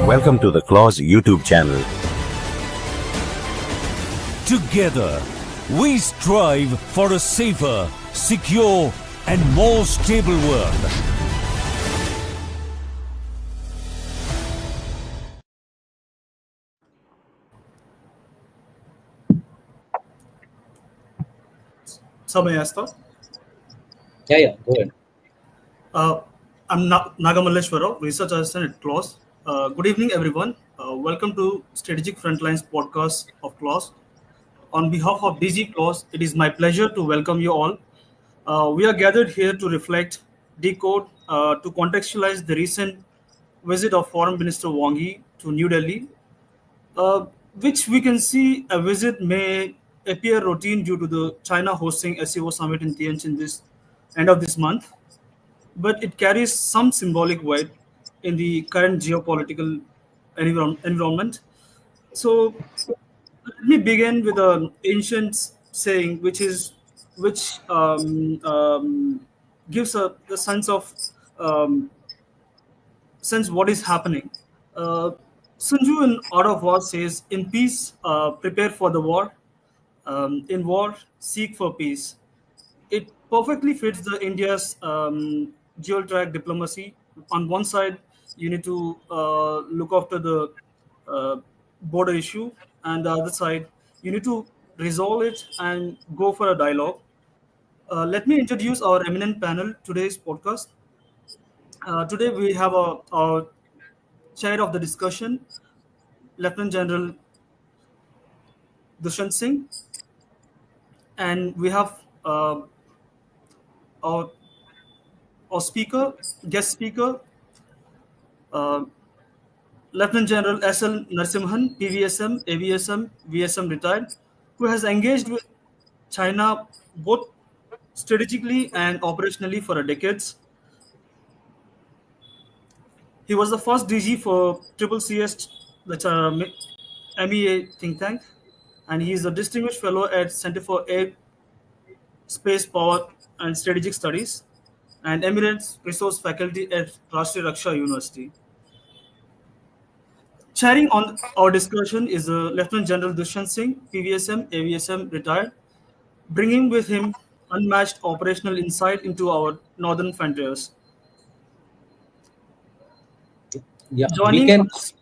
Welcome to the Clause YouTube channel. Together, we strive for a safer, secure, and more stable world. May I start? Yeah, go ahead. I'm Nagamalleshwara, Research Assistant at Clause. Good evening, everyone. Welcome to Strategic Frontlines podcast of Clause. On behalf of DG Clause, it is my pleasure to welcome you all. We are gathered here to reflect, decode, to contextualize the recent visit of Foreign Minister Wang Yi to New Delhi, which we can see a visit may appear routine due to the China hosting SEO summit in Tianjin this end of this month, but it carries some symbolic weight in the current geopolitical environment. So let me begin with an ancient saying, which gives a sense of sense what is happening. Sun Tzu in Art of War says, "In peace, prepare for the war. In war, seek for peace." It perfectly fits the India's dual track diplomacy. On one side, you need to look after the border issue, and the other side, you need to resolve it and go for a dialogue. Let me introduce our eminent panel today's podcast. Today we have our chair of the discussion, Lieutenant General DUSHYANT Singh, and we have our guest speaker, Lieutenant General S.L. NARSIMHAN, PVSM, AVSM, VSM retired, who has engaged with China both strategically and operationally for decades. He was the first DG for CCCS, the MEA think tank, and he is a distinguished fellow at Center for Air, Space, Power and Strategic Studies and Emirates Resource Faculty at Rashtriya Raksha University. Chairing on our discussion is Lieutenant General DUSHYANT Singh, PVSM, AVSM retired, bringing with him unmatched operational insight into our northern frontiers. Yeah, Joining us,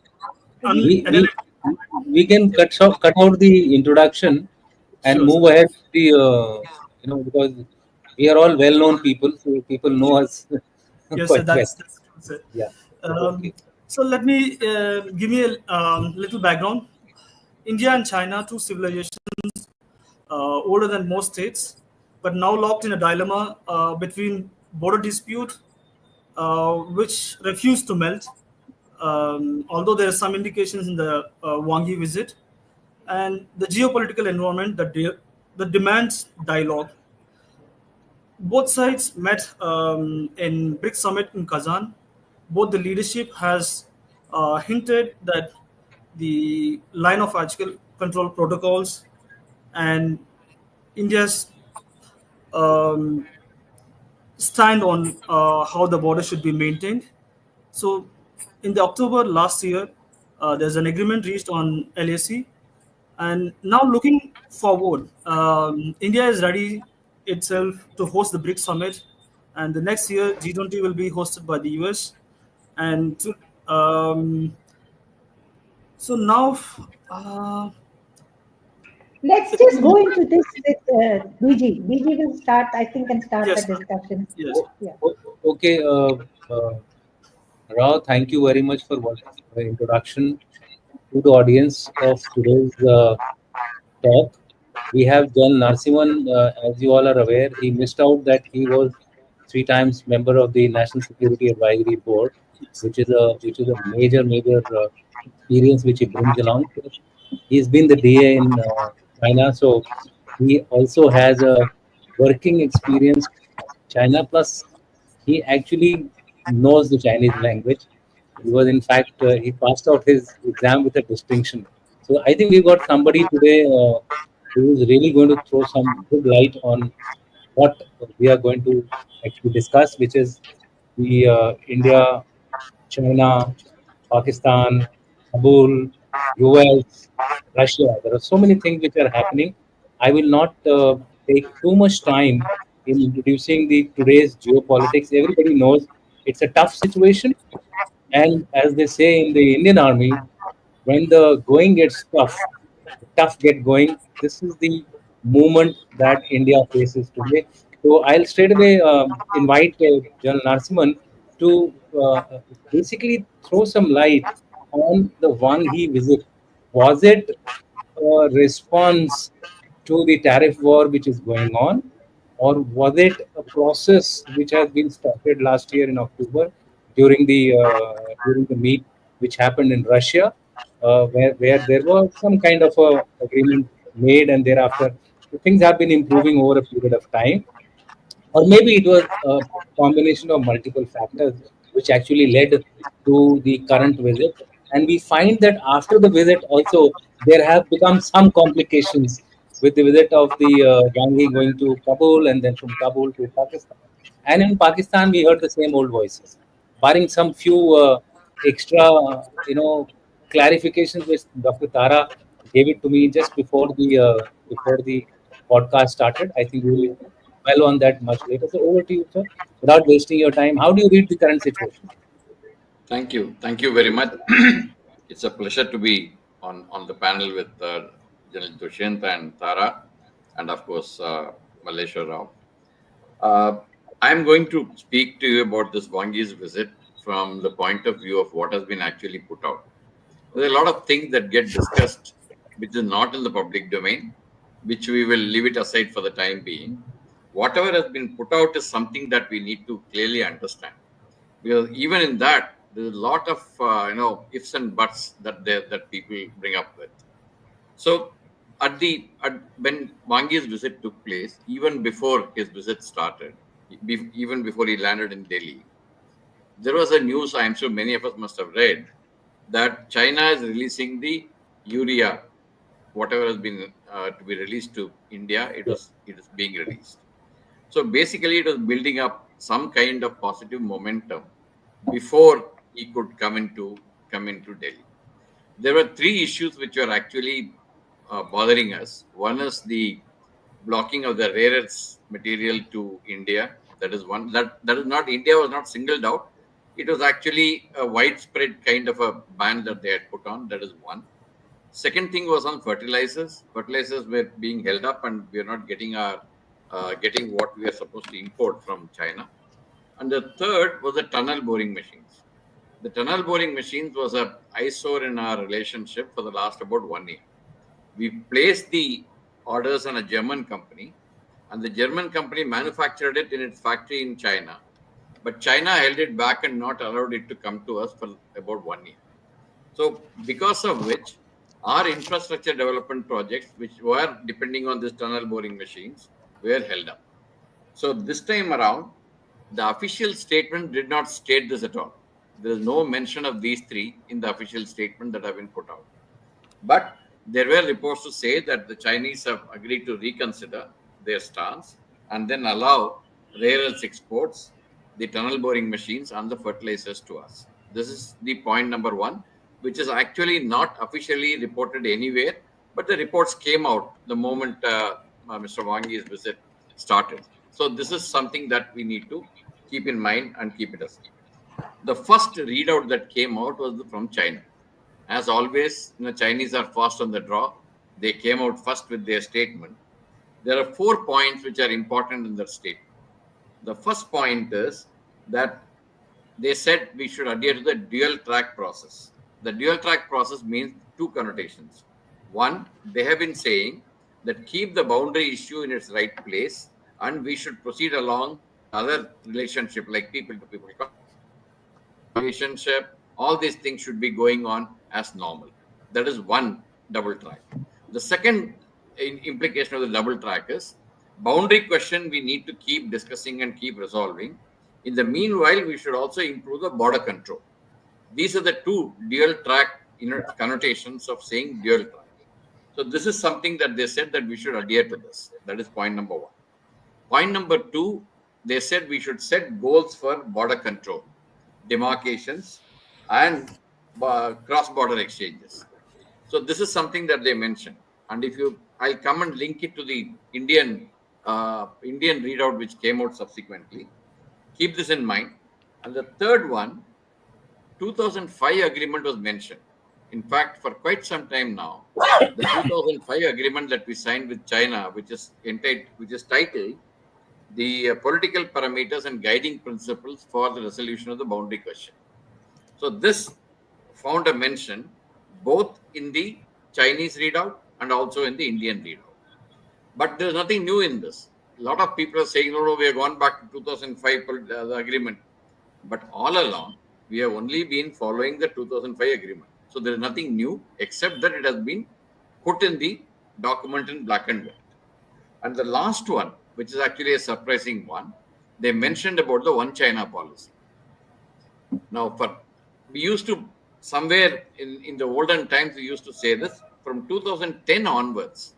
we can cut out the introduction and Sure, move sir. ahead to the because we are all well-known people, so people know us Yes, sir, quite well. that's true, sir. Yeah. Um, so let me give me a little background. India and China, two civilizations older than most states, but now locked in a dilemma between border dispute, which refused to melt, although there are some indications in the Wang Yi visit, and the geopolitical environment that demands dialogue. Both sides met in BRICS summit in Kazan. Both the leadership has hinted that the line of article control protocols and India's um, stand on how the border should be maintained. So, in the October last year, there's an agreement reached on LAC, and now looking forward, India is ready itself to host the BRICS summit, and the next year G20 will be hosted by the US, and so now. Uh, Let's just go into this with BG. BG will start, I think, and start yes, the discussion. yes. Yeah. Okay, Rao, thank you very much for the introduction to the audience of today's talk. We have John Narsiman, as you all are aware. He missed out that he was 3 times member of the National Security Advisory Board, which is a major experience which he brings along. He's been the DA in China, so he also has a working experience in China. Plus, he actually knows the Chinese language. He was, in fact, he passed out his exam with a distinction. So I think we got somebody today who is really going to throw some good light on what we are going to actually discuss, which is the India-China Pakistan, Kabul, US, Russia. There are so many things which are happening. I will not take too much time in introducing the today's geopolitics. Everybody knows it's a tough situation, and as they say in the Indian Army, when the going gets tough, the tough get going. This is the movement that India faces today. So I'll straight away invite General Narsiman to basically throw some light on the Wang Yi visit. Was it a response to the tariff war which is going on, or was it a process which has been started last year in October during the meet which happened in Russia, where there was some kind of a agreement made, and thereafter things have been improving over a period of time, or maybe it was a combination of multiple factors which actually led to the current visit. And we find that after the visit also there have become some complications with the visit of the Wang Yi going to Kabul and then from Kabul to Pakistan. And in Pakistan we heard the same old voices, barring some few extra, clarifications which Dr. Tara gave it to me just before the podcast started. I think we will well on that much later. So over to you, sir. Without wasting your time, how do you read the current situation? Thank you. Thank you very much. It's a pleasure to be on the panel with General DUSHYANT and Tara, and of course, Malaysia Rao. I'm going to speak to you about this Wang Yi's visit from the point of view of what has been actually put out. There are a lot of things that get discussed which is not in the public domain, which we will leave it aside for the time being. Whatever has been put out is something that we need to clearly understand, because even in that there's a lot of ifs and buts that people bring up with. So when Wang Yi's visit took place, even before his visit started, even before he landed in Delhi, there was a news I'm sure many of us must have read that China is releasing the urea, whatever has been to be released to India. It is being released. So basically, it was building up some kind of positive momentum before he could come into Delhi. There were three issues which were actually bothering us. One is the blocking of the rare earths material to India. That is one. That is not, India was not singled out. It was actually a widespread kind of a ban that they had put on. That is one. Second thing was on fertilizers. Fertilizers were being held up, and we are not getting what we are supposed to import from China. And the third was the tunnel boring machines. The tunnel boring machines was an eyesore in our relationship for the last about 1 year. We placed the orders on a German company, and the German company manufactured it in its factory in China. But China held it back and not allowed it to come to us for about 1 year. So because of which, our infrastructure development projects, which were depending on these tunnel boring machines, were held up. So this time around, the official statement did not state this at all. There is no mention of these three in the official statement that have been put out. But there were reports to say that the Chinese have agreed to reconsider their stance and then allow rare earths exports, the tunnel boring machines, and the fertilizers to us. This is the point number one, which is actually not officially reported anywhere, but the reports came out the moment Mr. Wang Yi's visit started. So this is something that we need to keep in mind and keep it aside. The first readout that came out was from China. As always, the Chinese are fast on the draw. They came out first with their statement. There are 4 points which are important in their statement. The first point is that they said we should adhere to the dual track process. The dual track process means two connotations. One, they have been saying that keep the boundary issue in its right place, and we should proceed along other relationship like people to people relationship. All these things should be going on as normal. That is one double track. The second implication of the double track is boundary question we need to keep discussing and keep resolving. In the meanwhile, we should also improve the border control. These are the two dual track connotations of saying dual track. So this is something that they said that we should adhere to this. That is point number one. Point number two, they said we should set goals for border control, demarcations, and cross-border exchanges. So this is something that they mentioned. And I'll come and link it to the Indian readout which came out subsequently. Keep this in mind. And the third one, 2005 agreement was mentioned. In fact, for quite some time now, the 2005 agreement that we signed with China, which is titled the political parameters and guiding principles for the resolution of the boundary question. So this found a mention both in the Chinese readout and also in the Indian readout. But there's nothing new in this. A lot of people are saying, no, we have gone back to 2005 the agreement. But all along, we have only been following the 2005 agreement. So there is nothing new except that it has been put in the document in black and white. And the last one, which is actually a surprising one, they mentioned about the one China policy. Now, we used to, somewhere in the olden times, we used to say this. From 2010 onwards,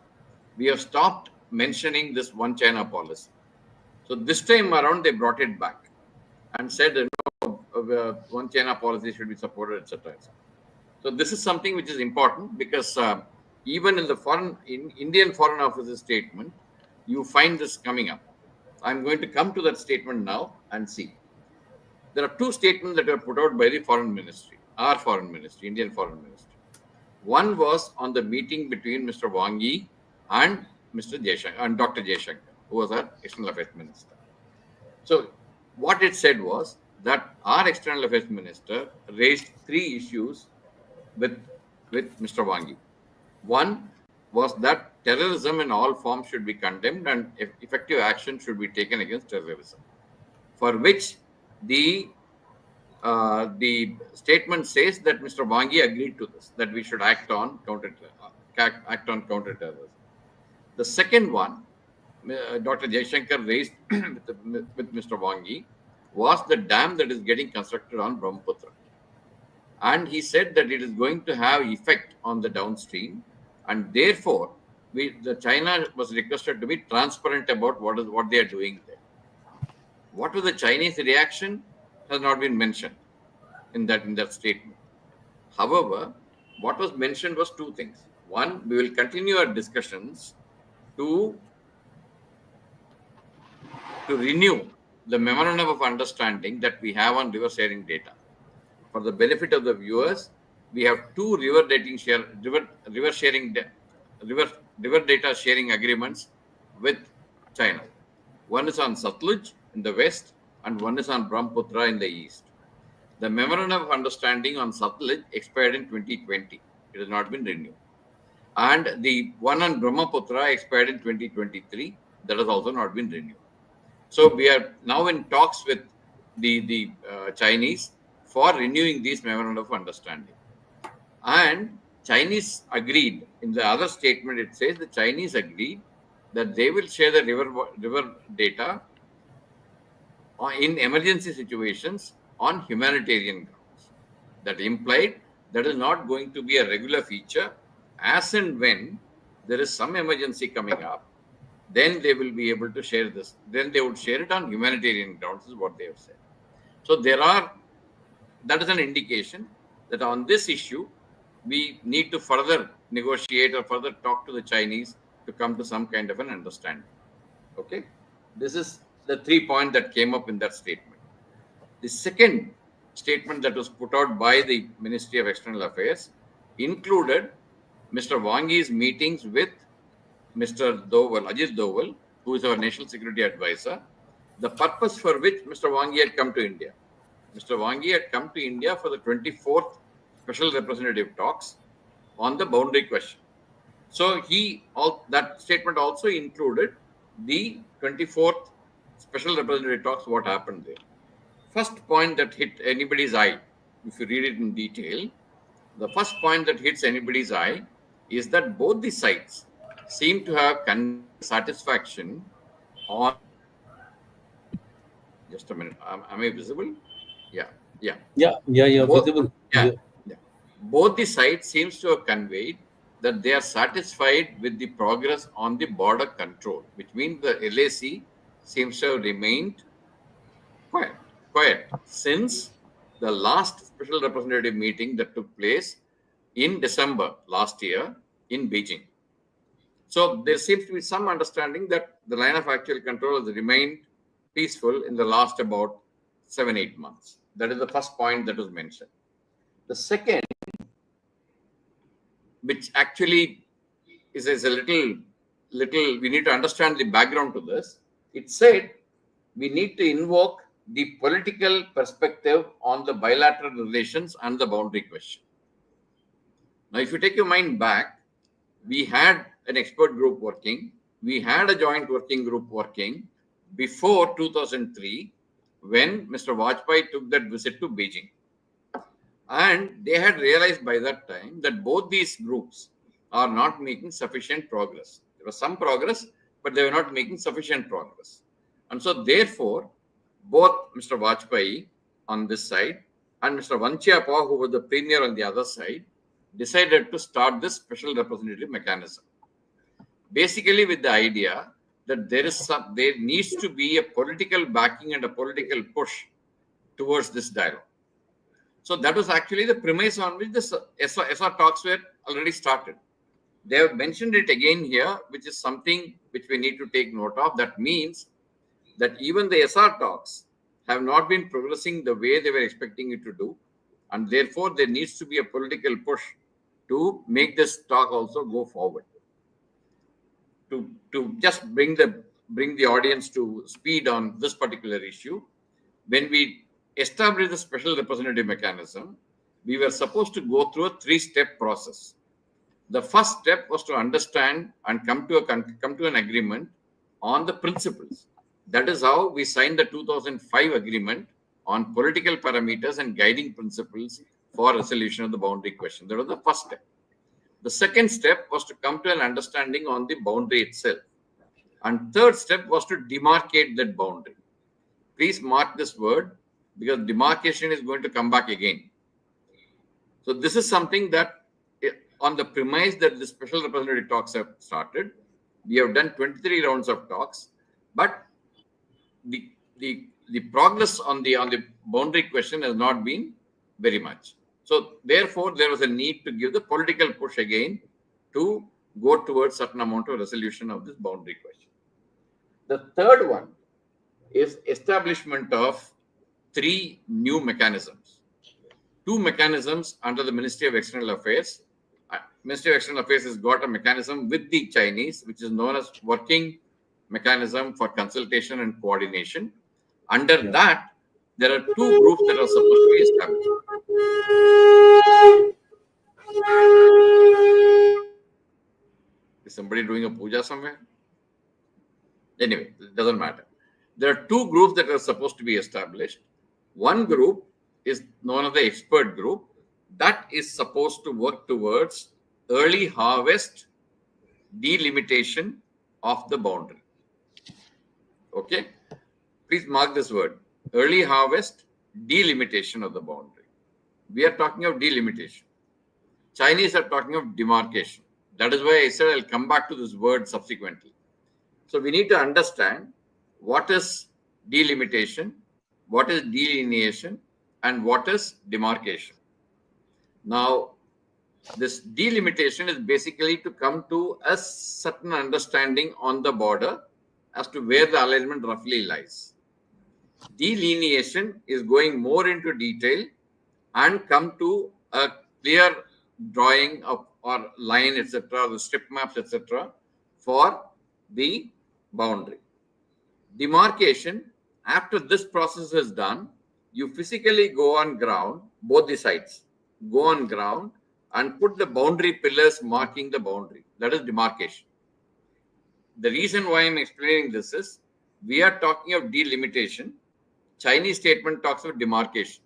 we have stopped mentioning this one China policy. So this time around, they brought it back and said, one China policy should be supported, etc. So this is something which is important because even in the Indian Foreign Office's statement, you find this coming up. I'm going to come to that statement now and see. There are two statements that were put out by the Foreign Ministry, our Foreign Ministry, Indian Foreign Ministry. One was on the meeting between Mr. Wang Yi and Mr. Jaishankar, and Dr. Jaishankar, who was our External Affairs Minister. So what it said was that our External Affairs Minister raised three issues with Mr. Wang Yi. One was that terrorism in all forms should be condemned and effective action should be taken against terrorism, for which the statement says that Mr. Wang Yi agreed to this, that we should act on counter-terrorism. The second one, Dr. Jaishankar raised with Mr. Wang Yi, was the dam that is getting constructed on Brahmaputra. And he said that it is going to have effect on the downstream, and therefore, China was requested to be transparent about what they are doing there. What was the Chinese reaction has not been mentioned in that statement. However, what was mentioned was two things. One, we will continue our discussions to renew the memorandum of understanding that we have on river sharing data. For the benefit of the viewers, we have two river data sharing agreements with China. One is on Satluj in the west and one is on Brahmaputra in the east. The memorandum of understanding on Satluj expired in 2020. It has not been renewed. And the one on Brahmaputra expired in 2023. That has also not been renewed. So we are now in talks with the Chinese for renewing these memorandum of understanding. And Chinese agreed, in the other statement it says the Chinese agreed that they will share the river data in emergency situations on humanitarian grounds. That implied that is not going to be a regular feature. As and when there is some emergency coming up, then they will be able to share this. Then they would share it on humanitarian grounds, is what they have said. So that is an indication that on this issue, we need to further negotiate or further talk to the Chinese to come to some kind of an understanding. Okay, this is the 3 points that came up in that statement. The second statement that was put out by the Ministry of External Affairs included Mr. Wang Yi's meetings with Mr. Ajit Doval, who is our National Security Advisor, the purpose for which Mr. Wang Yi had come to India. Mr. Wang Yi had come to India for the 24th Special Representative talks on the boundary question. So that statement also included the 24th Special Representative talks, what happened there. First point that hit anybody's eye, if you read it in detail, the first point that hits anybody's eye is that both the sides seem to have satisfaction on. Just a minute. Am I visible? Yeah. Visible. Yeah. Both the sides seems to have conveyed that they are satisfied with the progress on the border control, which means the LAC seems to have remained quiet since the last special representative meeting that took place in December last year in Beijing. So there seems to be some understanding that the line of actual control has remained peaceful in the last about 7-8 months. That is the first point that was mentioned. The second, which actually is a little, we need to understand the background to this. It said we need to invoke the political perspective on the bilateral relations and the boundary question. Now, if you take your mind back, we had an expert group working. We had a joint working group working before 2003 when Mr. Vajpayee took that visit to Beijing. And they had realized by that time that both these groups are not making sufficient progress. There was some progress, but they were not making sufficient progress. And so therefore, both Mr. Vajpayee on this side and Mr. Vanchiappa, who was the premier on the other side, decided to start this special representative mechanism. Basically with the idea that there needs to be a political backing and a political push towards this dialogue. So that was actually the premise on which the SR talks were already started. They have mentioned it again here, which is something which we need to take note of. That means that even the SR talks have not been progressing the way they were expecting it to do. And therefore, there needs to be a political push to make this talk also go forward. To just bring the audience to speed on this particular issue, when we established the special representative mechanism, we were supposed to go through a 3-step process. The first step was to understand and come to an agreement on the principles. That is how we signed the 2005 agreement on political parameters and guiding principles for resolution of the boundary question. That was the first step. The second step was to come to an understanding on the boundary itself. And third step was to demarcate that boundary. Please mark this word, because demarcation is going to come back again. So this is something that on the premise that the special representative talks have started, we have done 23 rounds of talks, but the progress on the boundary question has not been very much. So therefore, there was a need to give the political push again to go towards certain amount of resolution of this boundary question. The third one is establishment of 3 new mechanisms. 2 mechanisms under the Ministry of External Affairs. Ministry of External Affairs has got a mechanism with the Chinese, which is known as Working Mechanism for Consultation and Coordination. Under that, there are 2 groups that are supposed to be established. Is somebody doing a puja somewhere? Anyway, it doesn't matter. There are 2 groups that are supposed to be established. One group is known as the expert group that is supposed to work towards early harvest delimitation of the boundary. Okay, please mark this word: early harvest delimitation of the boundary. We are talking of delimitation. Chinese are talking of demarcation. That is why I said I'll come back to this word subsequently. So we need to understand what is delimitation, what is delineation, and what is demarcation. Now, this delimitation is basically to come to a certain understanding on the border as to where the alignment roughly lies. Delineation is going more into detail and come to a clear drawing of or line, etc., the strip maps, etc., for the boundary. Demarcation, after this process is done, you physically go on ground, both the sides, go on ground and put the boundary pillars marking the boundary. That is demarcation. The reason why I'm explaining this is we are talking of delimitation. Chinese statement talks of demarcation.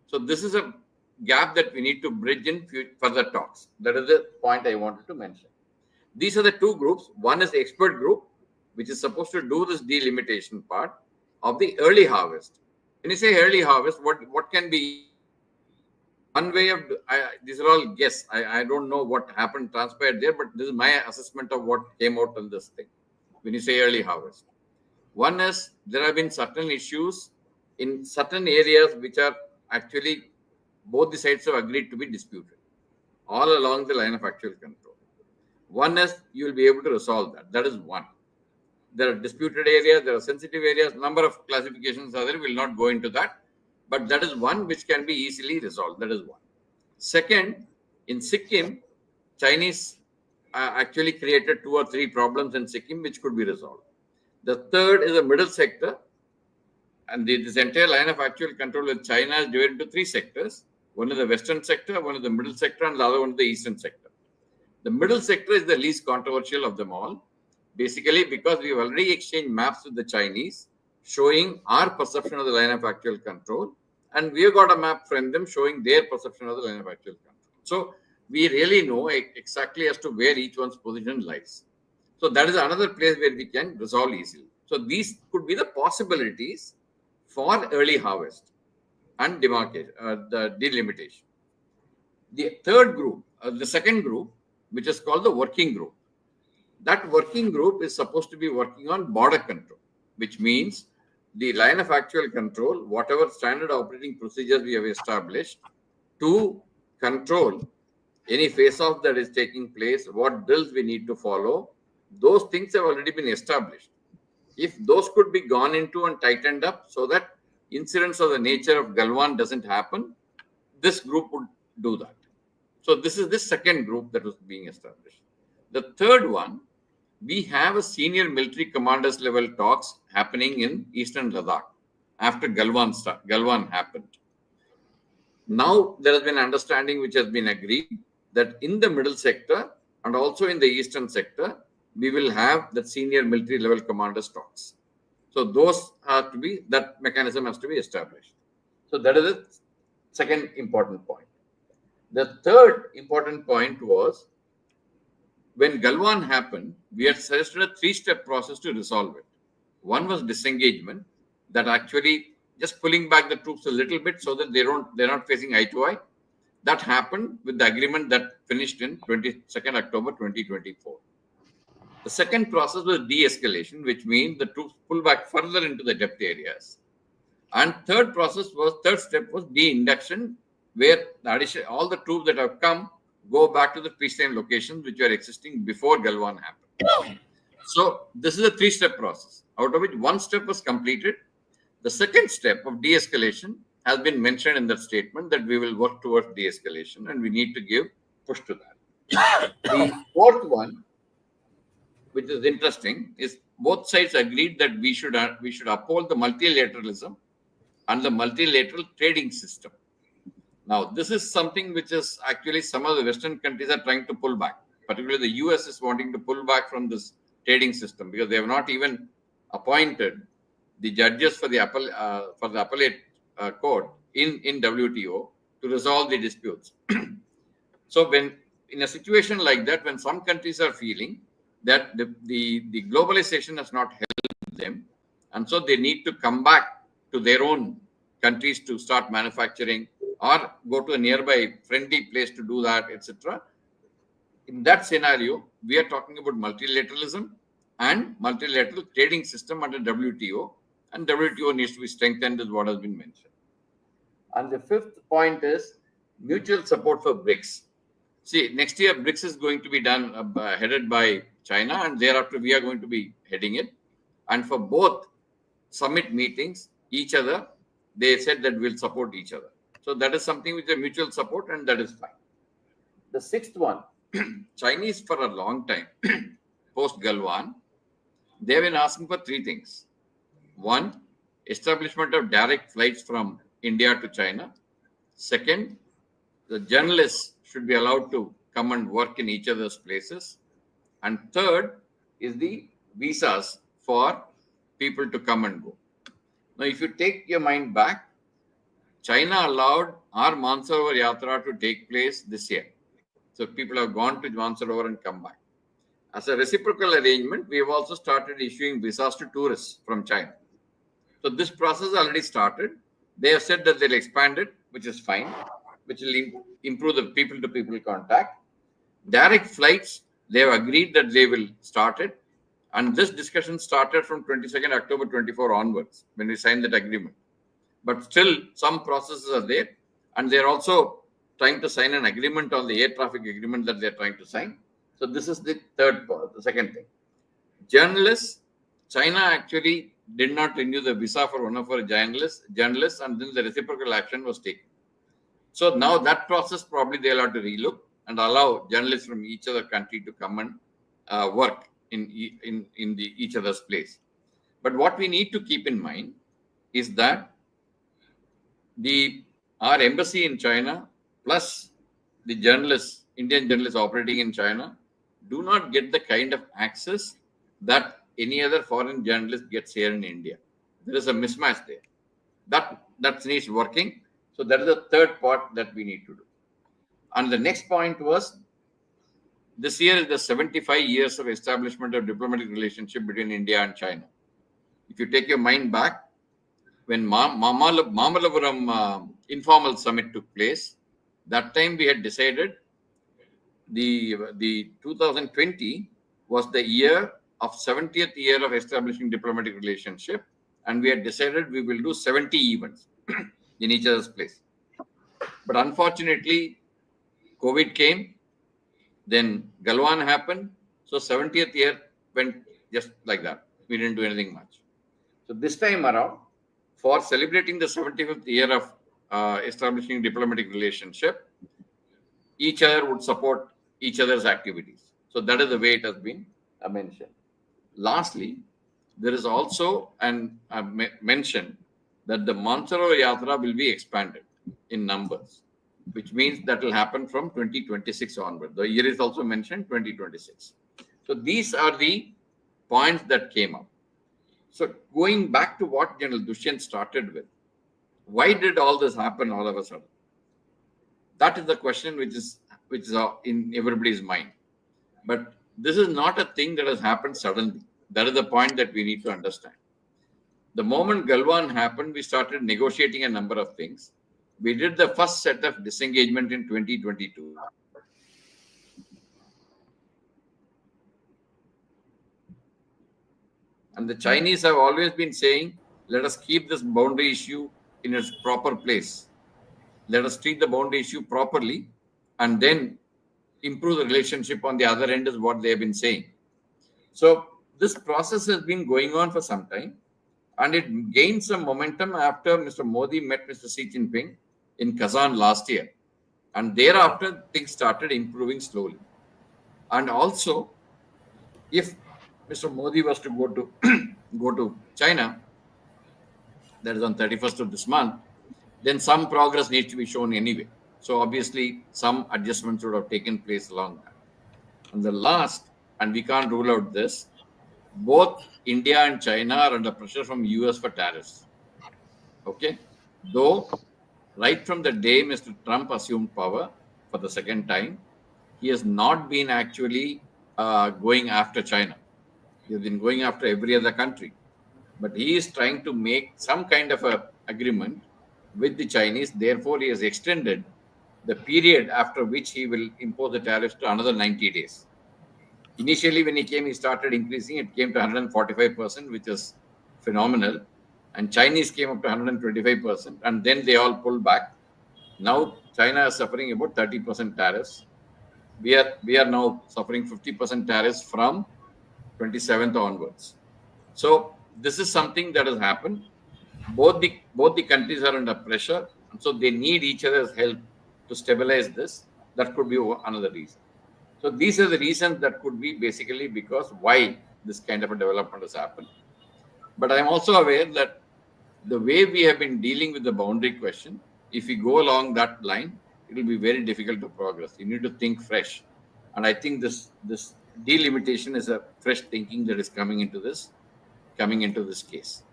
So this is a gap that we need to bridge in further talks. That is the point I wanted to mention. These are the 2 groups. One is the expert group, which is supposed to do this delimitation part of the early harvest. When you say early harvest, what can be one way of, these are all guess. I don't know what happened, transpired there, but this is my assessment of what came out on this thing. When you say early harvest, one is there have been certain issues in certain areas which are actually both the sides have agreed to be disputed all along the line of actual control. One is you will be able to resolve that. That is one. There are disputed areas, there are sensitive areas, number of classifications are there. We will not go into that. But that is one which can be easily resolved. That is one. Second, in Sikkim, Chinese actually created 2 or 3 problems in Sikkim which could be resolved. The third is the middle sector. And this entire line of actual control with China is divided into 3 sectors. One is the western sector, one is the middle sector, and the other one is the eastern sector. The middle sector is the least controversial of them all. Basically, because we have already exchanged maps with the Chinese showing our perception of the line of actual control. And we have got a map from them showing their perception of the line of actual control. So we really know exactly as to where each one's position lies. So that is another place where we can resolve easily. So these could be the possibilities for early harvest and demarcation, the delimitation. The third group, the second group, which is called the working group. That working group is supposed to be working on border control, which means the line of actual control, whatever standard operating procedures we have established to control any face-off that is taking place, what drills we need to follow, those things have already been established. If those could be gone into and tightened up so that incidents of the nature of Galwan doesn't happen, this group would do that. So this is the second group that was being established. The third one, we have a senior military commanders level talks happening in eastern Ladakh after Galwan happened. Now there has been understanding which has been agreed that in the middle sector and also in the eastern sector, we will have that senior military level commanders talks. So those have to be, that mechanism has to be established. So that is the second important point. The third important point was, when Galwan happened, we had suggested a 3-step process to resolve it. One was disengagement, that actually just pulling back the troops a little bit so that they're not facing eye to eye. That happened with the agreement that finished in 22nd October 2024. The second process was de-escalation, which means the troops pull back further into the depth areas. And third step was de-induction, where all the troops that have come go back to the peacetime locations which were existing before Galwan happened. So this is a 3-step process, out of which 1 step was completed. The second step of de-escalation has been mentioned in that statement, that we will work towards de-escalation and we need to give push to that. The fourth one, which is interesting, is both sides agreed that we should uphold the multilateralism and the multilateral trading system. Now, this is something which is actually some of the Western countries are trying to pull back. Particularly the US is wanting to pull back from this trading system because they have not even appointed the judges for the appellate court in WTO to resolve the disputes. So when in a situation like that, when some countries are feeling that the globalization has not helped them, and so they need to come back to their own countries to start manufacturing or go to a nearby friendly place to do that, etc. In that scenario, we are talking about multilateralism and multilateral trading system under WTO, and WTO needs to be strengthened, is what has been mentioned. And the fifth point is mutual support for BRICS. See, next year BRICS is going to be done headed by China, and thereafter we are going to be heading it. And for both summit meetings, each other, they said that we'll support each other. So that is something with a mutual support, and that is fine. The sixth one, Chinese for a long time, post Galwan, they have been asking for 3 things. One, establishment of direct flights from India to China. Second, the journalists should be allowed to come and work in each other's places. And third is the visas for people to come and go. Now, if you take your mind back, China allowed our Mansarovar Yatra to take place this year. So people have gone to Mansarovar and come back. As a reciprocal arrangement, we have also started issuing visas to tourists from China. So this process already started. They have said that they'll expand it, which is fine, which will improve the people-to-people contact. Direct flights, they have agreed that they will start it. And this discussion started from 22nd October 24 onwards, when we signed that agreement. but still some processes are there, and they're also trying to sign an agreement on the air traffic agreement that they're trying to sign. So this is the third part, the second thing. Journalists, China actually did not renew the visa for one of our journalists, and then the reciprocal action was taken. So now that process probably they'll have to relook and allow journalists from each other country to come and work in each other's place. But what we need to keep in mind is that our embassy in China plus the journalists, Indian journalists operating in China, do not get the kind of access that any other foreign journalist gets here in India. There is a mismatch there. That needs working. So that is the third part that we need to do. And the next point was, this year is the 75 years of establishment of diplomatic relationship between India and China. If you take your mind back, when Mamallapuram informal summit took place, that time we had decided the 2020 was the year of 70th year of establishing diplomatic relationship, and we had decided we will do 70 events in each other's place. But unfortunately, COVID came, then Galwan happened, so 70th year went just like that. We didn't do anything much. So this time around, for celebrating the 75th year of establishing diplomatic relationship, each other would support each other's activities. So that is the way it has been mentioned. Lastly, there is also mention that the Mansaro Yatra will be expanded in numbers, which means that will happen from 2026 onward. The year is also mentioned 2026. So these are the points that came up. So going back to what General Dushyant started with, why did all this happen all of a sudden? That is the question which is in everybody's mind. But this is not a thing that has happened suddenly. That is the point that we need to understand. The moment Galwan happened, we started negotiating a number of things. We did the first set of disengagement in 2022. And the Chinese have always been saying, let us keep this boundary issue in its proper place. Let us treat the boundary issue properly and then improve the relationship on the other end is what they have been saying. So this process has been going on for some time, and it gained some momentum after Mr. Modi met Mr. Xi Jinping in Kazan last year. And thereafter, things started improving slowly. And also, if Mr. Modi was to go to China, that is on 31st of this month, then some progress needs to be shown anyway. So obviously, some adjustments would have taken place along that. And the last, and we can't rule out this, both India and China are under pressure from US for tariffs. Okay? Though, right from the day Mr. Trump assumed power for the second time, he has not been actually going after China. He has been going after every other country. But he is trying to make some kind of a agreement with the Chinese. Therefore, he has extended the period after which he will impose the tariffs to another 90 days. Initially, when he came, he started increasing. It came to 145%, which is phenomenal. And Chinese came up to 125%, and then they all pulled back. Now, China is suffering about 30% tariffs. We are now suffering 50% tariffs from 27th onwards. So this is something that has happened. Both the countries are under pressure, and so they need each other's help to stabilize this. That could be another reason. So these are the reasons that could be basically because why this kind of a development has happened. But I'm also aware that the way we have been dealing with the boundary question, if we go along that line, it will be very difficult to progress. You need to think fresh. And I think this delimitation is a fresh thinking that is coming into this case.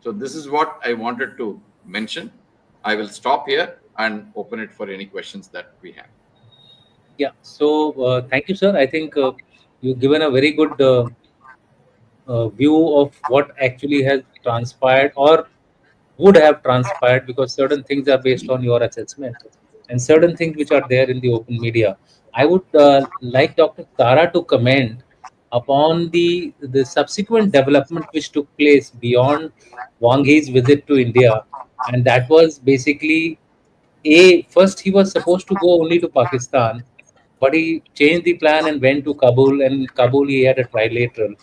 So this is what I wanted to mention. I will stop here and open it for any questions that we have. Yeah. So thank you, sir. I think you've given a very good view of what actually has transpired or would have transpired, because certain things are based on your assessment and certain things which are there in the open media. I would like Dr. Tara to comment upon the subsequent development which took place beyond Wang Yi's visit to India, and that was basically a first he was supposed to go only to Pakistan, but he changed the plan and went to Kabul. And in Kabul, he had a trilateral,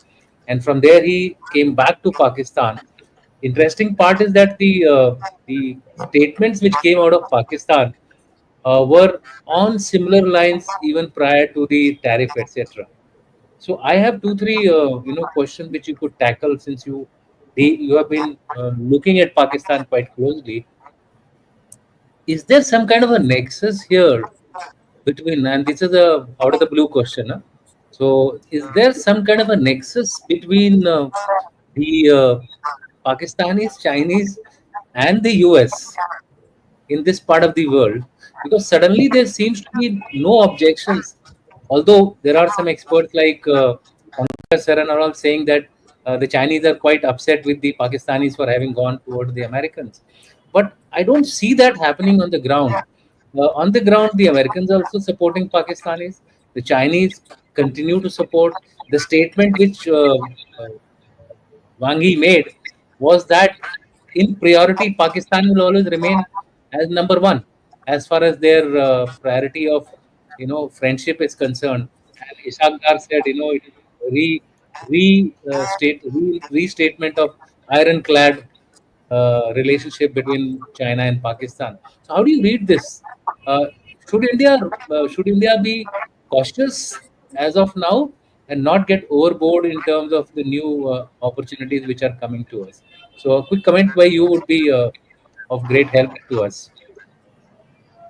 and from there he came back to Pakistan. Interesting part is that the statements which came out of Pakistan were on similar lines even prior to the tariff, etc. So I have two, three, questions which you could tackle since you have been looking at Pakistan quite closely. Is there some kind of a nexus here between, and this is a out of the blue question, huh? So is there some kind of a nexus between the Pakistanis, Chinese, and the US in this part of the world? Because suddenly there seems to be no objections, although there are some experts like Saran are all saying that the Chinese are quite upset with the Pakistanis for having gone toward the Americans. But I don't see that happening on the ground. On the ground, the Americans are also supporting Pakistanis. The Chinese continue to support. The statement which Wang Yi made was that in priority, Pakistan will always remain as number one as far as their priority of friendship is concerned. And Ishaq Dar said, it is restatement of ironclad relationship between China and Pakistan. So, how do you read this? Uh, should India be cautious as of now and not get overboard in terms of the new opportunities which are coming to us? So, a quick comment by you would be of great help to us.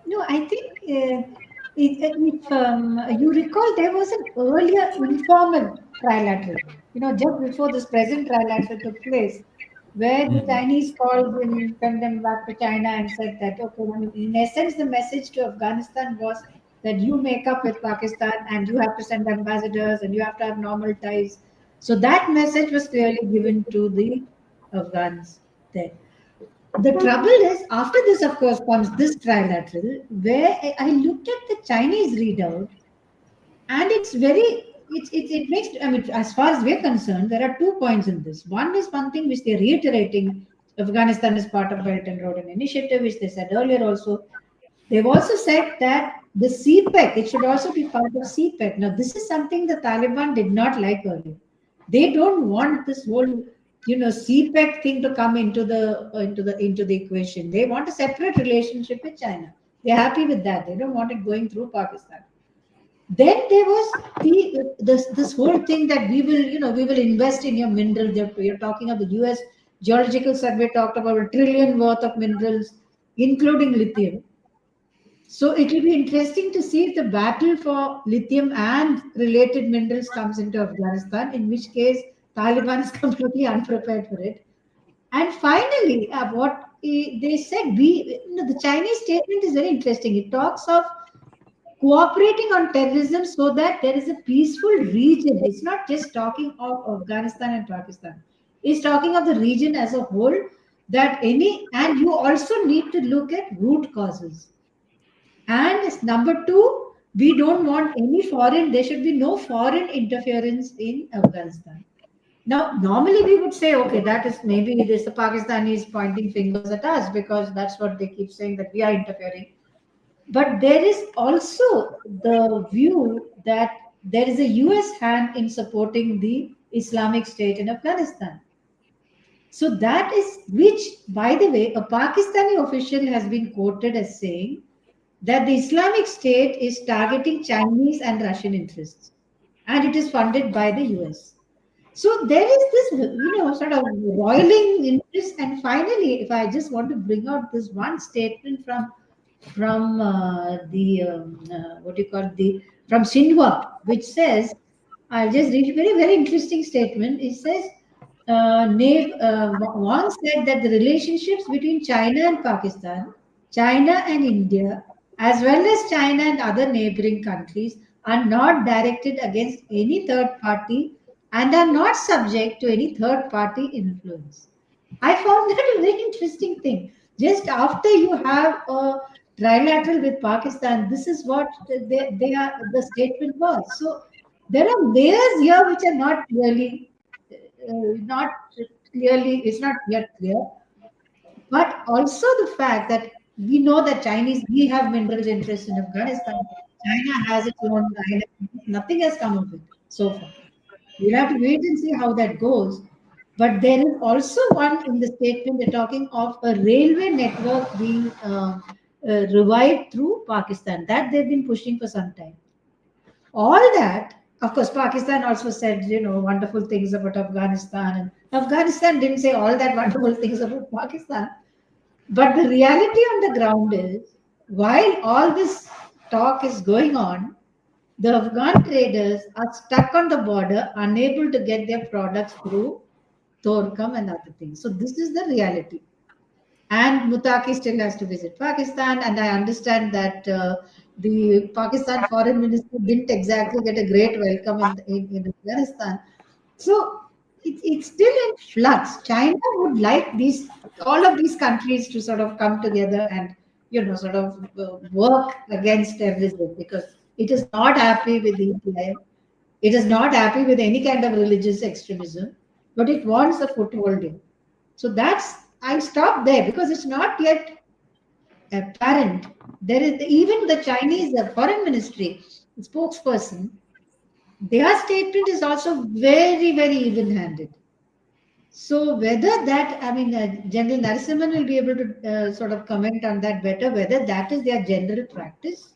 No, I think if you recall, there was an earlier informal trilateral, just before this present trilateral took place, where the Mhm. Chinese called and sent them back to China and said that, okay, I mean, in essence, the message to Afghanistan was that you make up with Pakistan and you have to send ambassadors and you have to have normal ties. So that message was clearly given to the Afghans there. The trouble is, after this, of course, comes this trilateral, where I looked at the Chinese readout, and it's very, it makes, I mean, as far as we're concerned, there are 2 points in this. One is one thing which they're reiterating Afghanistan is part of Belt and Road Initiative, which they said earlier also. They've also said that the CPEC, it should also be part of CPEC. Now, this is something the Taliban did not like earlier. They don't want this whole, CPEC thing to come into the equation. They want a separate relationship with China. They're happy with that. They don't want it going through Pakistan. Then there was this whole thing that we will invest in your minerals. You're talking of the U.S. Geological Survey talked about a trillion worth of minerals, including lithium. So it will be interesting to see if the battle for lithium and related minerals comes into Afghanistan, in which case Taliban is completely unprepared for it. And finally, what they said, the Chinese statement is very interesting. It talks of cooperating on terrorism so that there is a peaceful region. It's not just talking of Afghanistan and Pakistan. It's talking of the region as a whole. And you also need to look at root causes. And number two, we don't want there should be no foreign interference in Afghanistan. Now, normally we would say, okay, that is maybe it is the Pakistanis pointing fingers at us because that's what they keep saying that we are interfering. But there is also the view that there is a US hand in supporting the Islamic State in Afghanistan. So that is which, by the way, a Pakistani official has been quoted as saying that the Islamic State is targeting Chinese and Russian interests, and it is funded by the US. So there is this, sort of roiling interest. And finally, if I just want to bring out this one statement from the what do you call the from Xinhua, which says, I'll just read a very very interesting statement. It says, Wang said that the relationships between China and Pakistan, China and India, as well as China and other neighboring countries, are not directed against any third party and are not subject to any third party influence. I found that a very interesting thing. Just after you have a trilateral with Pakistan, this is what the statement was. So there are layers here which are not clearly, it's not yet clear. but also the fact that we know that we have mineral interests in Afghanistan. China has its own island. Nothing has come of it so far. We'll have to wait and see how that goes. But there is also one in the statement, they're talking of a railway network being revived through Pakistan. That they've been pushing for some time. All that, of course, Pakistan also said, wonderful things about Afghanistan. And Afghanistan didn't say all that wonderful things about Pakistan. But the reality on the ground is, while all this talk is going on, the Afghan traders are stuck on the border, unable to get their products through Torkam and other things. So this is the reality. And Mutaki still has to visit Pakistan. And I understand that the Pakistan foreign minister didn't exactly get a great welcome in Afghanistan. So it's still in flux. China would like all of these countries to sort of come together and sort of work against terrorism, because it is not happy with Islam. It is not happy with any kind of religious extremism, but it wants a foothold here. So I'll stop there because it's not yet apparent. There is even the Chinese Foreign Ministry spokesperson. Their statement is also very, very even-handed. So whether that, General Narasimhan will be able to sort of comment on that better, whether that is their general practice.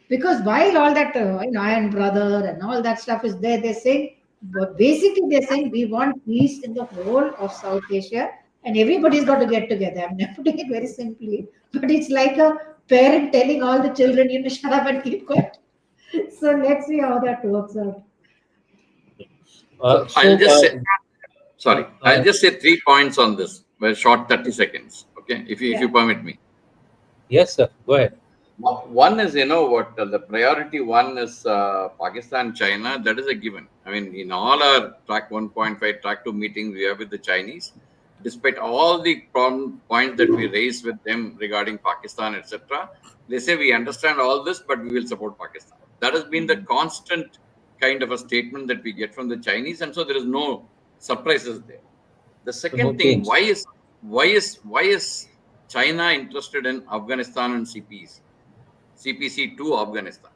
Because while all that Iron Brother and all that stuff is there, they're saying we want peace in the whole of South Asia, and everybody's got to get together. I'm not putting it very simply, but it's like a parent telling all the children, shut up and keep quiet. So let's see how that works out. I'll just say 3 points on this. Very short, 30 seconds. Okay, if you permit me. Yes, sir. Go ahead. One is, the priority one is Pakistan, China. That is a given. In all our track 1.5, track 2 meetings we have with the Chinese, despite all the points that we raise with them regarding Pakistan, etc., they say we understand all this, but we will support Pakistan. That has been the constant kind of a statement that we get from the Chinese, and so there is no surprises there. The second thing, why is China interested in Afghanistan and CPC to Afghanistan?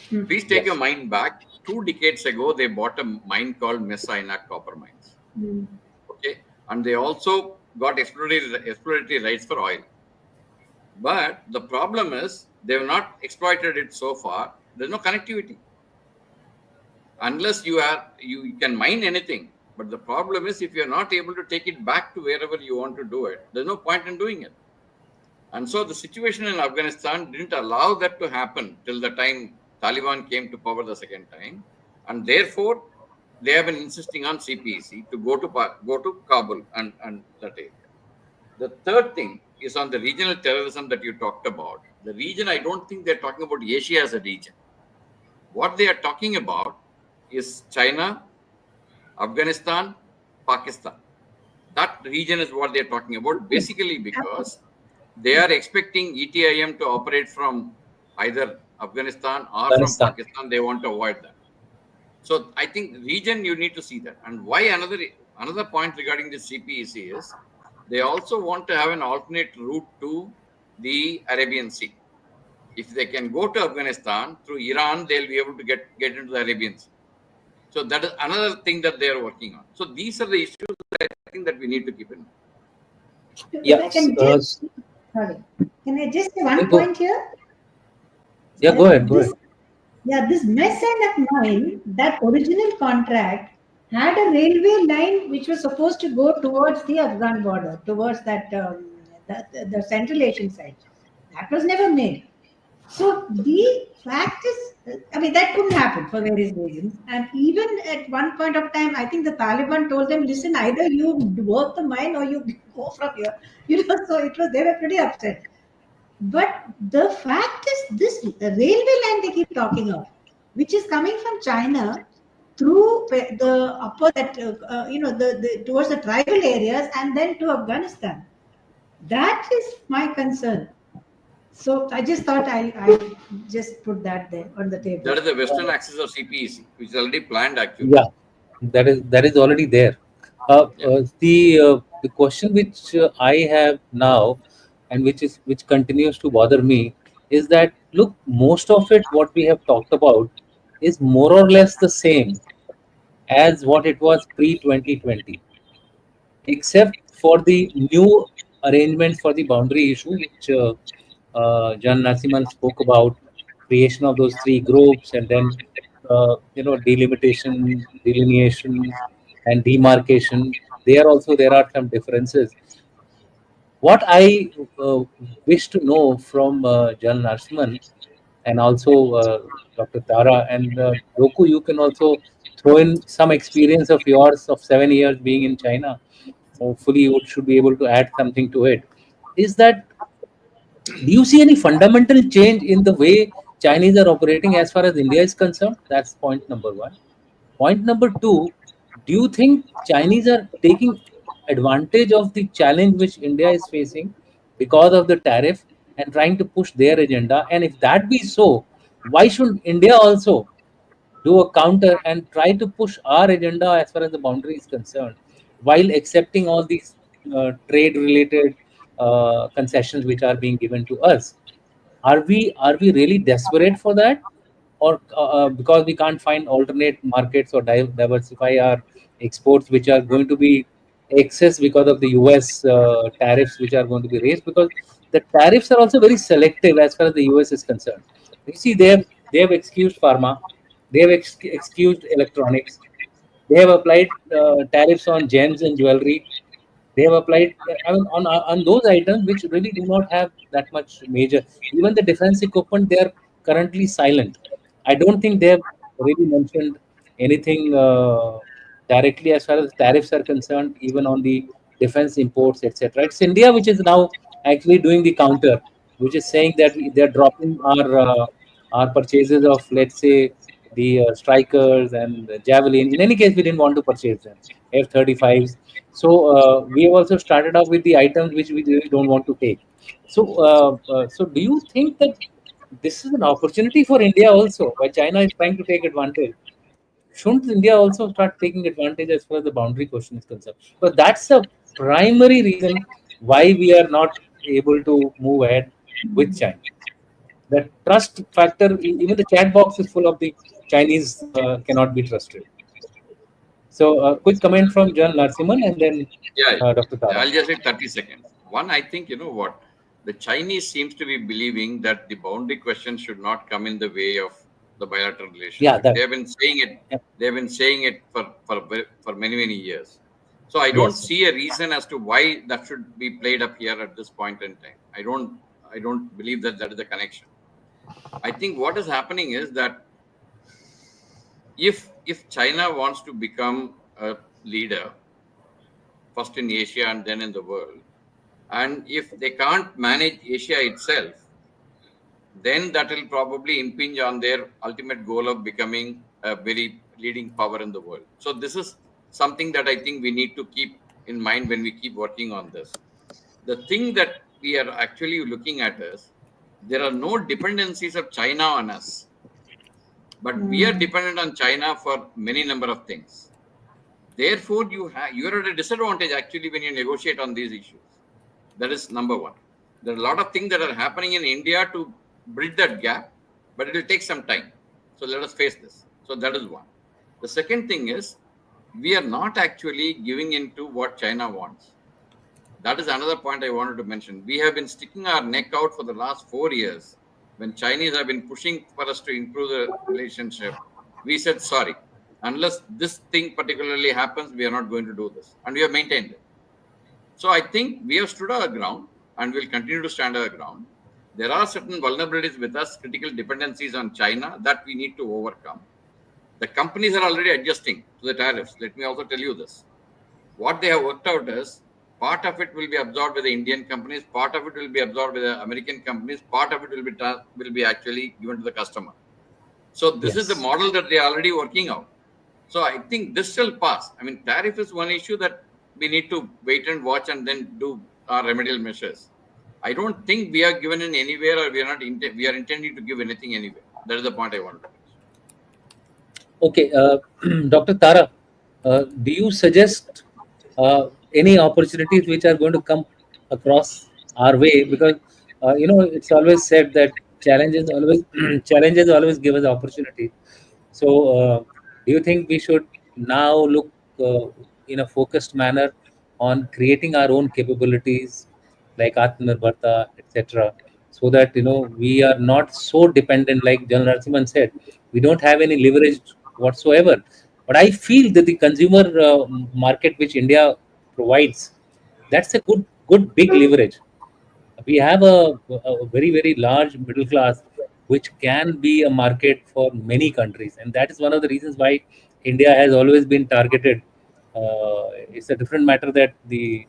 Please take your mind back. 2 decades ago, they bought a mine called Mesa copper mines. Okay, and they also got exploratory rights for oil. But the problem is they have not exploited it so far. There's no connectivity. Unless you can mine anything. But the problem is if you're not able to take it back to wherever you want to do it, there's no point in doing it. And so the situation in Afghanistan didn't allow that to happen till the time Taliban came to power the second time. And therefore, they have been insisting on CPEC to go to Kabul and that area. The third thing is on the regional terrorism that you talked about. The region, I don't think they're talking about Asia as a region. What they are talking about is China, Afghanistan, Pakistan. That region is what they're talking about, basically because they are expecting ETIM to operate from either Afghanistan or from Pakistan. They want to avoid that. So I think region, you need to see that. And why another point regarding the CPEC is they also want to have an alternate route to the Arabian Sea. If they can go to Afghanistan through Iran, they'll be able to get into the Arabian Sea. So that is another thing that they are working on. So these are the issues that I think that we need to keep in mind. Yes. Sorry. Can I just say one point here? Yeah, go ahead. Yeah, this Mesa mine, that original contract had a railway line which was supposed to go towards the Afghan border, towards the Central Asian side. That was never made. So the fact is, that couldn't happen for various reasons. And even at one point of time, I think the Taliban told them, listen, either you work the mine or you go from here. So they were pretty upset. But the fact is, this railway line they keep talking of, which is coming from China through the upper, towards the tribal areas and then to Afghanistan. That is my concern. So I just thought I just put that there on the table. That is the western axis of CPEC, which is already planned actually. Yeah, that is already there. The the question which I have now, and which continues to bother me, is that look, most of it what we have talked about is more or less the same as what it was pre 2020, except for the new arrangements for the boundary issue, which Jan Narasimhan spoke about, creation of those three groups, and then delimitation, delineation, and demarcation. There are some differences. What I wish to know from Jan Narasimhan and also Dr. Tara and Roku, you can also throw in some experience of yours of 7 years being in China. Hopefully, you should be able to add something to it. Is that, do you see any fundamental change in the way Chinese are operating as far as India is concerned? That's point number one. Point number two, do you think Chinese are taking advantage of the challenge which India is facing because of the tariff and trying to push their agenda? And if that be so, why should India also do a counter and try to push our agenda as far as the boundary is concerned, while accepting all these trade related concessions which are being given to us? Are we really desperate for that, or because we can't find alternate markets or diversify our exports, which are going to be excess because of the US tariffs which are going to be raised? Because the tariffs are also very selective as far as the US is concerned. You see, they have excused pharma, they have excused electronics, they have applied tariffs on gems and jewelry. They have applied, I mean, on those items which really do not have that much major. Even the defense equipment, they are currently silent. I don't think they have really mentioned anything directly as far as tariffs are concerned, even on the defense imports, etc. It's India which is now actually doing the counter, which is saying that they are dropping our purchases of, let's say, the strikers and the javelin. In any case, we didn't want to purchase them. F-35s. So we have also started off with the items which we really don't want to take. So do you think that this is an opportunity for India also, why China is trying to take advantage? Shouldn't India also start taking advantage as far as the boundary question is concerned? But that's the primary reason why we are not able to move ahead with China. The trust factor, even the chat box is full of the Chinese cannot be trusted. So, quick comment from John Narasimhan and then Yeah, Dr. Tara. I'll just say 30 seconds. One, I think, you know what? The Chinese seems to be believing that the boundary question should not come in the way of the bilateral relationship. Yeah, that, they have been saying it. Yeah. They have been saying it for many years. So I don't see a reason as to why that should be played up here at this point in time. I don't believe that is the connection. I think what is happening is that if China wants to become a leader, first in Asia and then in the world, and if they can't manage Asia itself, then that will probably impinge on their ultimate goal of becoming a very leading power in the world. So this is something that I think we need to keep in mind when we keep working on this. The thing that we are actually looking at is there are no dependencies of China on us, but we are dependent on China for many number of things. Therefore, you're at a disadvantage actually when you negotiate on these issues. That is number one. There are a lot of things that are happening in India to bridge that gap, but it will take some time. So let us face this. So that is one. The second thing is we are not actually giving into what China wants. That is another point I wanted to mention. We have been sticking our neck out for the last 4 years. When Chinese have been pushing for us to improve the relationship, we said, sorry, unless this thing particularly happens, we are not going to do this. And we have maintained it. So I think we have stood our ground and will continue to stand our ground. There are certain vulnerabilities with us, critical dependencies on China that we need to overcome. The companies are already adjusting to the tariffs. Let me also tell you this. What they have worked out is part of it will be absorbed by the Indian companies, part of it will be absorbed by the American companies, part of it will be actually given to the customer. So this is the model that they are already working out. So I think this shall pass. I mean, tariff is one issue that we need to wait and watch and then do our remedial measures. I don't think we are given in anywhere, or we are intending to give anything anywhere. That is the point I wanted to make. Okay, Dr. Tara, do you suggest any opportunities which are going to come across our way, because it's always said that challenges always challenges always give us opportunities. So do you think we should now look in a focused manner on creating our own capabilities like Atmanirbharta, etc., so that we are not so dependent, like General Narasimhan said, we don't have any leverage whatsoever. But I feel that the consumer market which India provides, that's a good big leverage. We have a very very large middle class which can be a market for many countries, and that is one of the reasons why India has always been targeted. It's a different matter that the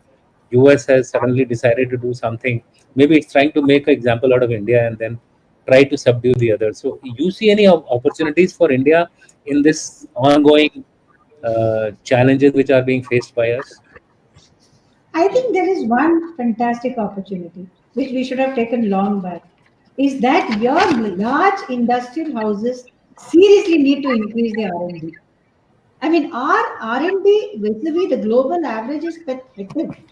US has suddenly decided to do something. Maybe it's trying to make an example out of India and then try to subdue the others. So you see any opportunities for India in this ongoing challenges which are being faced by us? I think there is one fantastic opportunity which we should have taken long back. Is that your large industrial houses seriously need to increase their R&D. I mean, our R&D vis-a-vis the global average is pathetic.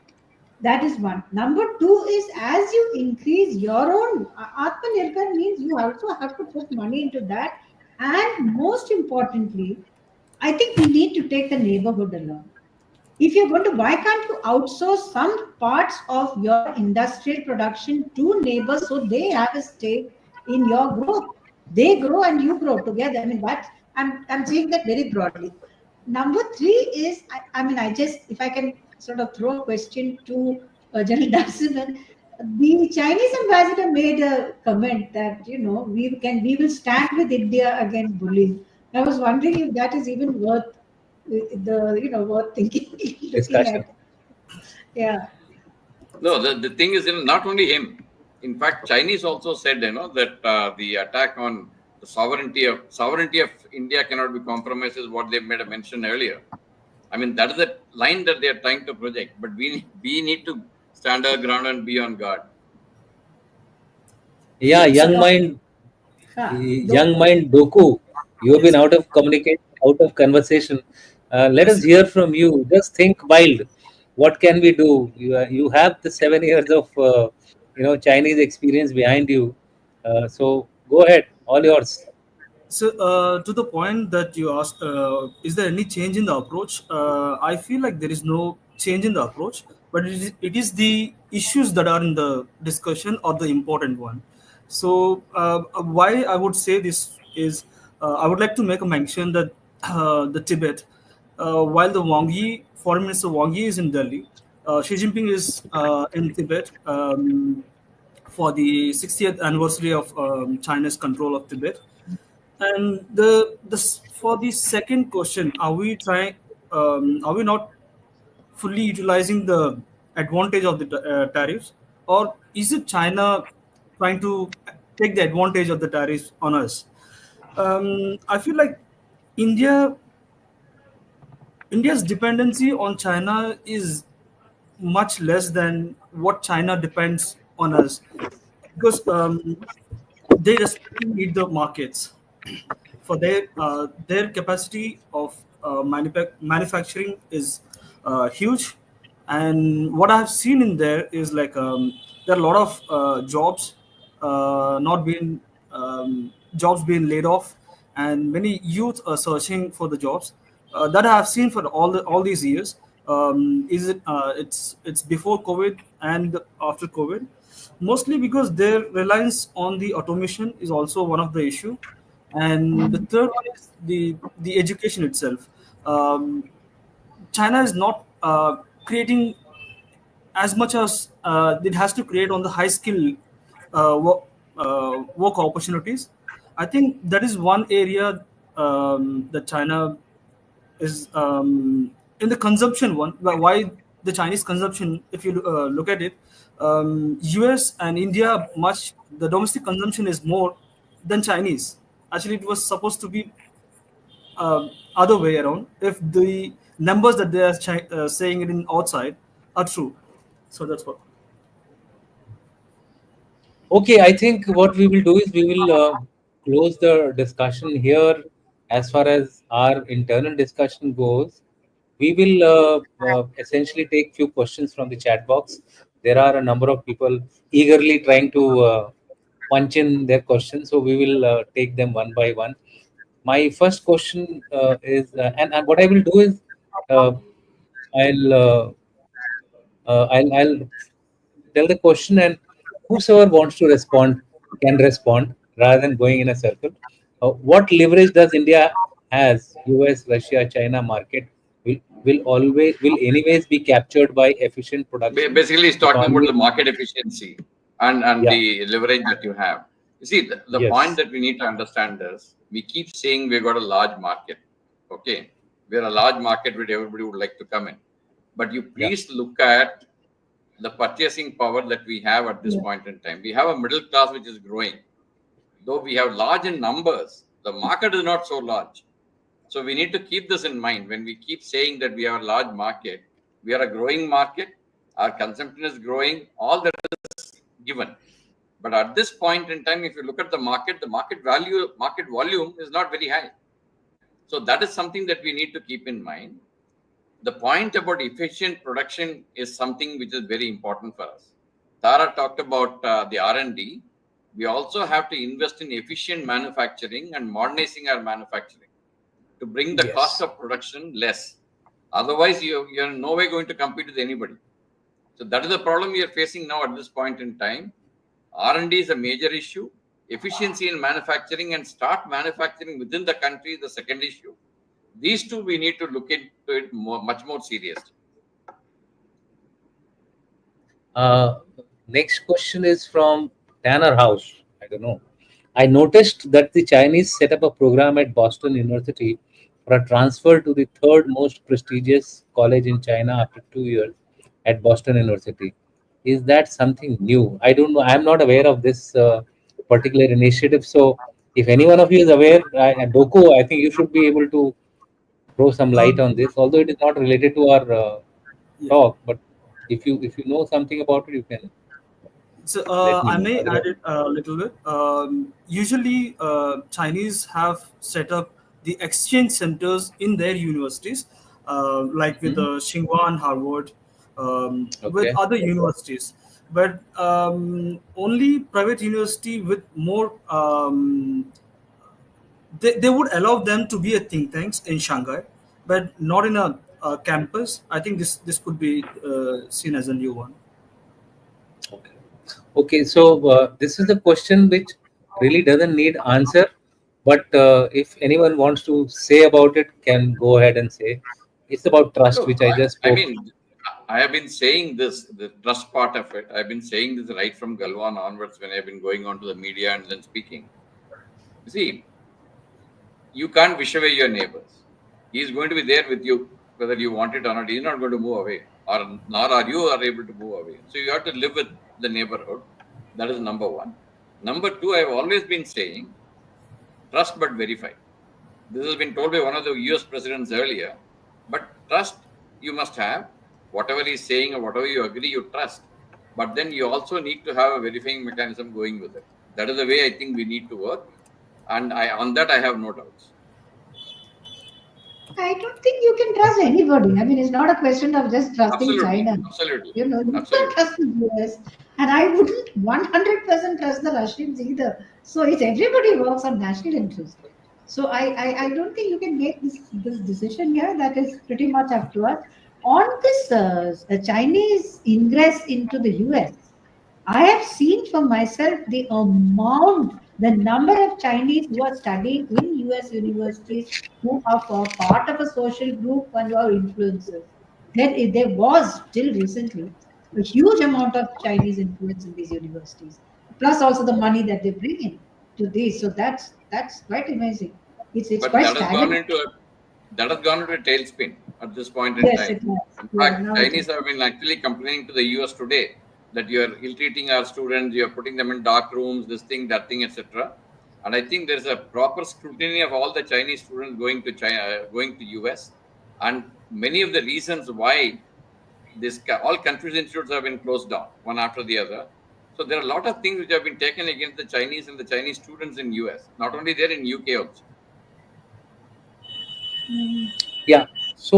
That is one. Number two is, as you increase your own Atmanirbhar means you also have to put money into that. And most importantly, I think we need to take the neighborhood along. If you're going to, why can't you outsource some parts of your industrial production to neighbors so they have a stake in your growth? They grow and you grow together. I mean, that I'm saying that very broadly. Number three is, I mean, I just, if I can sort of throw a question to General Darsiman, the Chinese ambassador made a comment that, we will stand with India against bullying. I was wondering if that is even worth worth thinking, looking Discussion. at. Yeah. No, the thing is, not only him. In fact, Chinese also said, that the attack on the sovereignty of India cannot be compromised, is what they made a mention earlier. I mean, that is the line that they are trying to project. But we need to stand our ground and be on guard. Yeah, young mind Doku, you have been out of communication, out of conversation. Let us hear from you. Just think wild. What can we do? You have the 7 years of Chinese experience behind you. So go ahead, all yours. So, to the point that you asked, is there any change in the approach? I feel like there is no change in the approach, but it is the issues that are in the discussion or the important one. So, why I would say this is, I would like to make a mention that the Tibet, while the Foreign Minister Wang Yi is in Delhi, Xi Jinping is in Tibet for the 60th anniversary of China's control of Tibet. And for the second question, are we trying? Are we not fully utilizing the advantage of the tariffs, or is it China trying to take the advantage of the tariffs on us? I feel like India India's dependency on China is much less than what China depends on us, because they desperately need the markets for their capacity of manufacturing is huge. And what I have seen in there is like there are a lot of jobs not being jobs being laid off, and many youth are searching for the jobs that I have seen for all these years. Is it it's before COVID and after COVID, mostly because their reliance on the automation is also one of the issue. And the third one is the education itself. China is not creating as much as it has to create on the high skill work opportunities. I think that is one area that China is in the consumption one. Why the Chinese consumption, if you look at it, US and India, much the domestic consumption is more than Chinese. Actually, it was supposed to be other way around if the numbers that they are saying it in outside are true. So that's what. Okay, I think what we will do is we will close the discussion here as far as our internal discussion goes. We will essentially take few questions from the chat box. There are a number of people eagerly trying to punch in their questions, so we will take them one by one. My first question is, and what I will do is, uh, I'll I'll tell the question, and whosoever wants to respond can respond rather than going in a circle. What leverage does India has? US, Russia, China market will anyways be captured by efficient production. Basically, he's talking about Economy. the market efficiency and Yeah. the leverage that you have. You see, the point Yes. that we need to understand is we keep saying we've got a large market. Okay. We're a large market where everybody would like to come in. But you please look at the purchasing power that we have at this point in time. We have a middle class which is growing. Though we have large in numbers, the market is not so large. So we need to keep this in mind when we keep saying that we have a large market. We are a growing market. Our consumption is growing. All that is given. But at this point in time, if you look at the market value, market volume is not very high. So that is something that we need to keep in mind. The point about efficient production is something which is very important for us. Tara talked about the R&D. We also have to invest in efficient manufacturing and modernizing our manufacturing to bring the cost of production less. Otherwise, you're no way going to compete with anybody. So that is the problem we are facing now at this point in time. R&D is a major issue. Efficiency in manufacturing and start manufacturing within the country is the second issue. These two we need to look into it much more seriously. Next question is from Tanner House. I don't know. I noticed that the Chinese set up a program at Boston University for a transfer to the third most prestigious college in China after 2 years at Boston University. Is that something new? I don't know. I'm not aware of this particular initiative. So, if any one of you is aware, Doku, I think you should be able to throw some light on this. Although it is not related to our talk, but if you know something about it, you can So let me I know. may add Otherwise, it a little bit. Usually, Chinese have set up the exchange centers in their universities, like with Tsinghua and Harvard, with okay. other universities. But only private university with more, they would allow them to be a think tanks in Shanghai, but not in a campus. I think this could be seen as a new one. Okay. Okay. So this is a question which really doesn't need answer, but if anyone wants to say about it, can go ahead and say. It's about trust, So, which I just I spoke. mean, I have been saying this, the trust part of it. I've been saying this right from Galwan onwards when I've been going on to the media and then speaking. You see, you can't wish away your neighbors. He's going to be there with you, whether you want it or not. He's not going to move away, or nor are you are able to move away. So you have to live with the neighborhood. That is number one. Number two, I've always been saying, trust but verify. This has been told by one of the US presidents earlier. But trust you must have. Whatever he's saying or whatever you agree, you trust. But then you also need to have a verifying mechanism going with it. That is the way I think we need to work. And on that, I have no doubts. I don't think you can trust anybody. I mean, it's not a question of just trusting Absolutely. China. Absolutely. You know, you Absolutely. can't trust the US. And I wouldn't 100% trust the Russians either. So it's everybody works on national interest. So I don't think you can make this decision here. That is pretty much up to us. On this Chinese ingress into the US, I have seen for myself the number of Chinese who are studying in US universities who are for part of a social group and who are influencers. There was till recently a huge amount of Chinese influence in these universities, plus also the money that they bring in to these. So that's quite amazing. It's But quite that has gone staggering. into a tailspin at this point in Yes, time. it has. In Yeah, fact, now it Chinese is. have been actually complaining to the US today that you are ill-treating our students, you are putting them in dark rooms, this thing, that thing, etc. And I think there's a proper scrutiny of all the Chinese students going to China, going to US, and many of the reasons why all countries' institutes have been closed down one after the other. So there are a lot of things which have been taken against the Chinese and the Chinese students in US, not only there in UK also. Yeah. So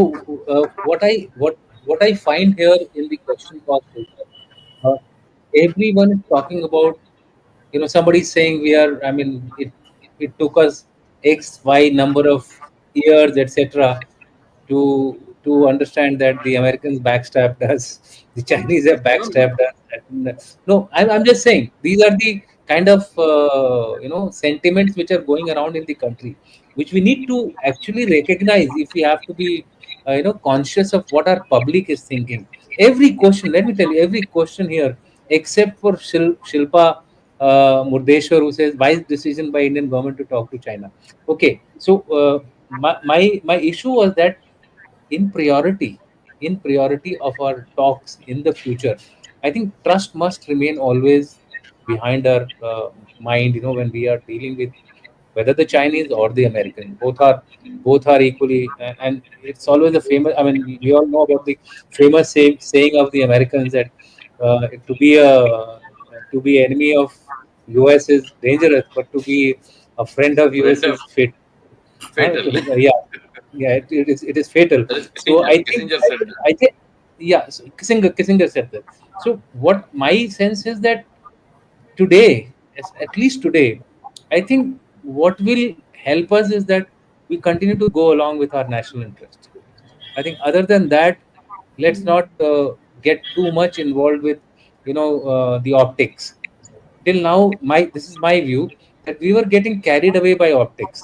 what I find here in the question box is uh, everyone is talking about, somebody's saying we are, I mean, it took us x y number of years, etc., to understand that the Americans backstabbed us, the Chinese have No, no. backstabbed us. No, I'm just saying these are the kind of sentiments which are going around in the country, which we need to actually recognize if we have to be conscious of what our public is thinking. Every question, let me tell you, every question here, except for Shilpa Murdeshwar, who says wise decision by Indian government to talk to China. Okay, so my issue was that in priority of our talks in the future, I think trust must remain always behind our mind, when we are dealing with whether the Chinese or the American, both are equally, and it's always a famous, I mean, we all know about the famous saying of the Americans that to be enemy of US is dangerous, but to be a friend of US Friend of is fit. fatal. Yeah, yeah, it is fatal. That is So Kissinger. Kissinger said that. I think, yeah. So Kissinger said that. So what my sense is that today, at least today, I think what will help us is that we continue to go along with our national interest. I think other than that, let's not get too much involved with the optics. Till now, my this is my view that we were getting carried away by optics,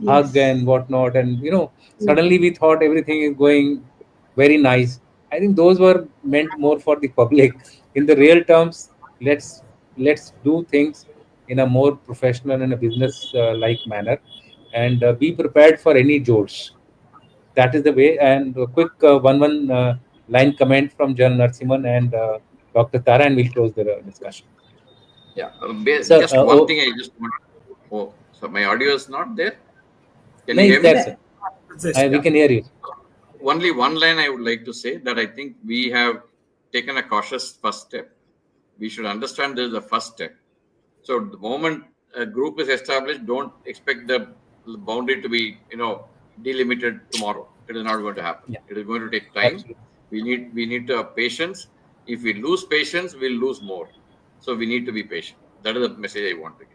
hug Yes. and whatnot, and Yes. suddenly we thought everything is going very nice. I think those were meant more for the public. In the real terms, let's do things in a more professional and a business like manner, and be prepared for any jolts. That is the way. And a quick one line comment from Jan Narsimhan and Dr. Tara, and we'll close the discussion. Yeah. Sir, Just one thing I just want. Oh, so my audio is not there. Can no, you it's hear there, me? sir. Yes. We Yeah. can hear you. Only one line I would like to say that I think we have taken a cautious first step. We should understand this is the first step. So the moment a group is established, don't expect the boundary to be, delimited tomorrow. It is not going to happen. Yeah, It is going to take time. absolutely. We need to have patience. If we lose patience, we'll lose more. So we need to be patient. That is the message I want to give.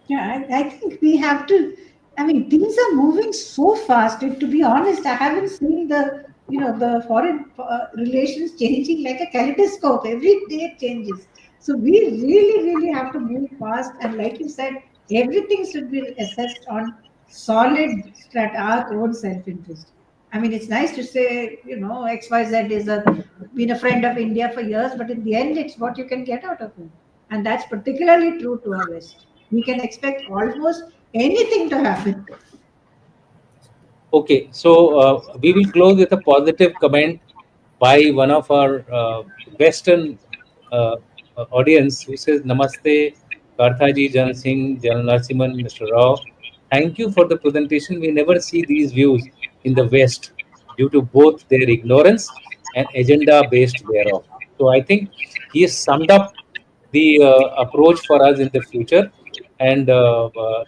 Yeah, I think we have to. I mean, things are moving so fast. And to be honest, I haven't seen the foreign relations changing like a kaleidoscope. Every day it changes. So we really, really have to move fast. And like you said, everything should be assessed on solid our own self-interest. I mean, it's nice to say, XYZ is been a friend of India for years, but in the end, it's what you can get out of him. And that's particularly true to our West. We can expect almost anything to happen. Okay, so we will close with a positive comment by one of our Western uh, audience who says, Namaste, Karthaji, Jan Singh, Jan Narsimhan, Mr. Rao. Thank you for the presentation. We never see these views in the West due to both their ignorance and agenda based thereof. So I think he has summed up the approach for us in the future. And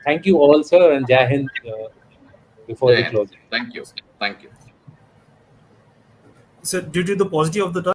thank you all, sir, and Jai Hind before we Jai Hind. close. Thank you. Thank you. So due to the paucity of the time,